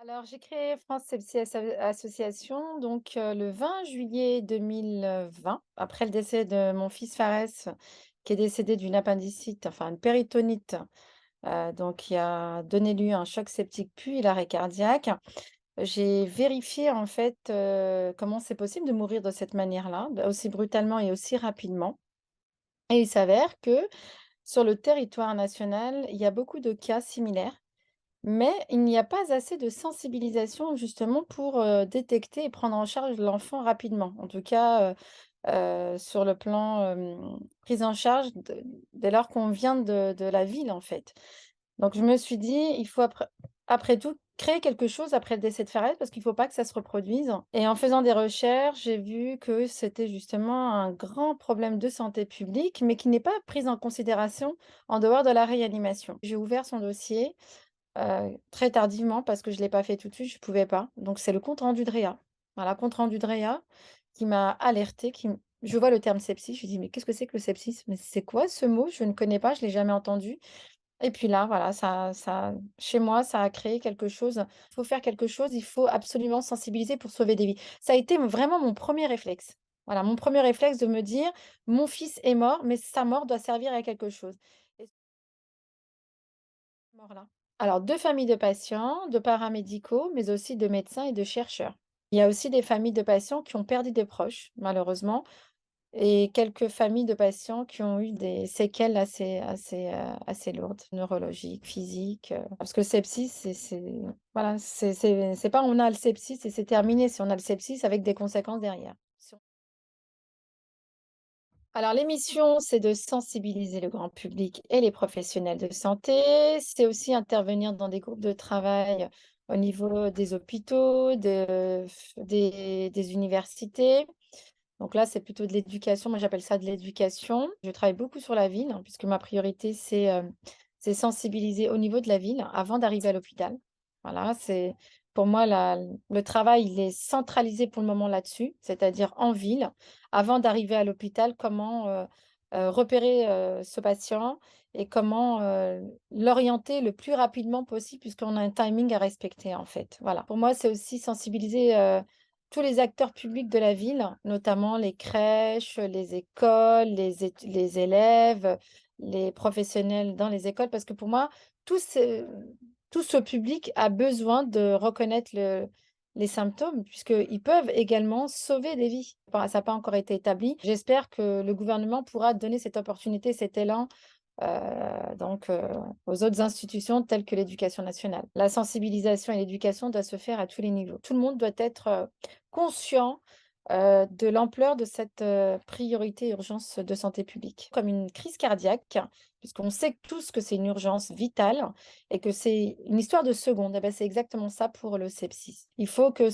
Alors, j'ai créé France Sepsis Association le 20 juillet 2020, après le décès de mon fils Fares, qui est décédé d'une appendicite, enfin une péritonite, qui a donné lieu à un choc septique puis l'arrêt cardiaque. J'ai vérifié en fait comment c'est possible de mourir de cette manière-là, aussi brutalement et aussi rapidement. Et il s'avère que sur le territoire national, il y a beaucoup de cas similaires. Mais il n'y a pas assez de sensibilisation justement pour, détecter et prendre en charge l'enfant rapidement. En tout cas, sur le plan, prise en charge dès lors qu'on vient de la ville, en fait. Donc je me suis dit: «Il faut après tout créer quelque chose après le décès de Fares parce qu'il ne faut pas que ça se reproduise» et en faisant des recherches, j'ai vu que c'était justement un grand problème de santé publique, mais qui n'est pas pris en considération en dehors de la réanimation. J'ai ouvert son dossier. Très tardivement parce que je l'ai pas fait tout de suite, je pouvais pas. Donc c'est le compte rendu de réa. Voilà, compte rendu de réa qui m'a alertée, je vois le terme sepsis, je lui dis: «Mais qu'est-ce que c'est que le sepsis? Mais c'est quoi ce mot? Je ne connais pas, je l'ai jamais entendu» et puis là, voilà, ça chez moi, ça a créé quelque chose. Il faut faire quelque chose, il faut absolument sensibiliser pour sauver des vies. Ça a été vraiment mon premier réflexe. Voilà, mon premier réflexe de me dire: «Mon fils est mort, mais sa mort doit servir à quelque chose» et cette mort-là. Alors, 2 familles de patients, de paramédicaux, mais aussi de médecins et de chercheurs. Il y a aussi des familles de patients qui ont perdu des proches, malheureusement, et quelques familles de patients qui ont eu des séquelles assez lourdes, neurologiques, physiques, parce que le sepsis, voilà, c'est pas on a le sepsis et c'est terminé. Si on a le sepsis avec des conséquences derrière. Alors, l'émission, c'est de sensibiliser le grand public et les professionnels de santé. C'est aussi intervenir dans des groupes de travail au niveau des hôpitaux, des universités. Donc là, c'est plutôt de l'éducation. Moi, j'appelle ça de l'éducation. Je travaille beaucoup sur la ville, hein, puisque ma priorité, c'est sensibiliser au niveau de la ville avant d'arriver à l'hôpital. Voilà, c'est pour moi le travail, il est centralisé pour le moment là-dessus, c'est-à-dire en ville, avant d'arriver à l'hôpital, comment repérer ce patient et comment l'orienter le plus rapidement possible, puisqu'on a un timing à respecter, en fait. Voilà. Pour moi, c'est aussi sensibiliser tous les acteurs publics de la ville, notamment les crèches, les écoles, les élèves, les professionnels dans les écoles, parce que pour moi, tout ce, tout ce public a besoin de reconnaître les symptômes, puisqu'ils peuvent également sauver des vies. Enfin, ça n'a pas encore été établi. J'espère que le gouvernement pourra donner cette opportunité, cet élan aux autres institutions telles que l'éducation nationale. La sensibilisation et l'éducation doivent se faire à tous les niveaux. Tout le monde doit être conscient de l'ampleur de cette priorité urgence de santé publique. Comme une crise cardiaque, puisqu'on sait tous que c'est une urgence vitale et que c'est une histoire de secondes, eh ben, c'est exactement ça pour le sepsis. Il faut que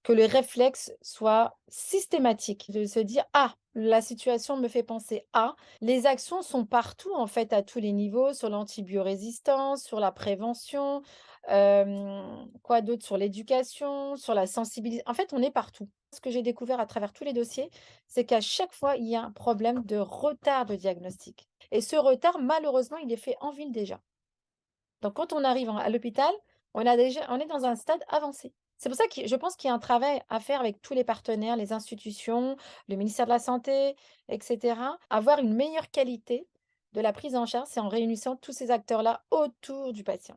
le réflexe soit systématique, de se dire: «Ah, la situation me fait penser à». Les actions sont partout, en fait, à tous les niveaux, sur l'antibiorésistance, sur la prévention, quoi d'autre? Sur l'éducation, sur la sensibilisation. En fait, on est partout. Ce que j'ai découvert à travers tous les dossiers, c'est qu'à chaque fois, il y a un problème de retard de diagnostic et ce retard, malheureusement, il est fait en ville déjà. Donc quand on arrive à l'hôpital, on est dans un stade avancé. C'est pour ça que je pense qu'il y a un travail à faire avec tous les partenaires, les institutions, le ministère de la santé, et cetera. Avoir une meilleure qualité de la prise en charge, c'est en réunissant tous ces acteurs-là autour du patient.